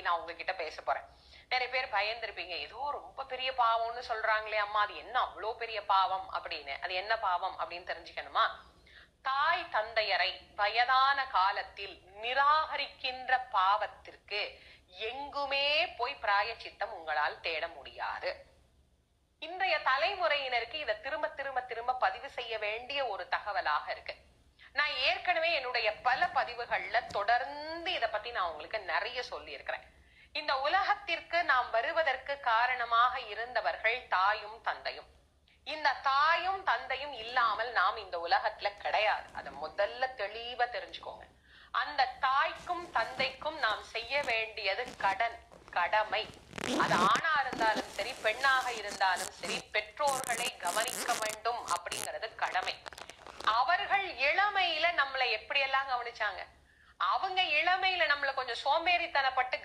நான் உங்ககிட்ட பேச போறேன். நிறைய பேர் பயந்திருப்பீங்க, ஏதோ ரொம்ப பெரிய பாவம்னு சொல்றாங்களே அம்மா, அது என்ன அவ்வளோ பெரிய பாவம் அப்படின்னு. அது என்ன பாவம் அப்படின்னு தெரிஞ்சுக்கணுமா? தாய் தந்தையரை வயதான காலத்தில் நிராகரிக்கின்ற பாவத்திற்கு எங்குமே போய் பிராயச்சித்தம் உங்களால் தேட முடியாது. இன்றைய தலைமுறையினருக்கு இதை திரும்ப திரும்ப திரும்ப பதிவு செய்ய வேண்டிய ஒரு தகவலாக இருக்கு. நான் ஏற்கனவே என்னுடைய பல பதிவுகள்ல தொடர்ந்து இதை பத்தி நான் உங்களுக்கு நிறைய சொல்லி இருக்கிறேன். இந்த உலகத்திற்கு நாம் வருவதற்கு காரணமாக இருந்தவர்கள் தாயும் தந்தையும். இந்த தாயும் தந்தையும் இல்லாமல் நாம் இந்த உலகத்துல கிடையாது. அதை முதல்ல தெளிவா தெரிஞ்சுக்கோங்க. அந்த தாய்க்கும் தந்தைக்கும் நாம் செய்ய வேண்டியது கடன், கடமை. அது ஆணா இருந்தாலும் சரி, பெண்ணாக இருந்தாலும் சரி, பெற்றோர்களை கவனிக்க வேண்டும் அப்படிங்கிறது கடமை. அவர்கள் இளமையில நம்மளை எப்படியெல்லாம் கவனிச்சாங்க? அவங்க இளமையில நம்மள கொஞ்சம் சோம்பேறித்தனப்பட்டு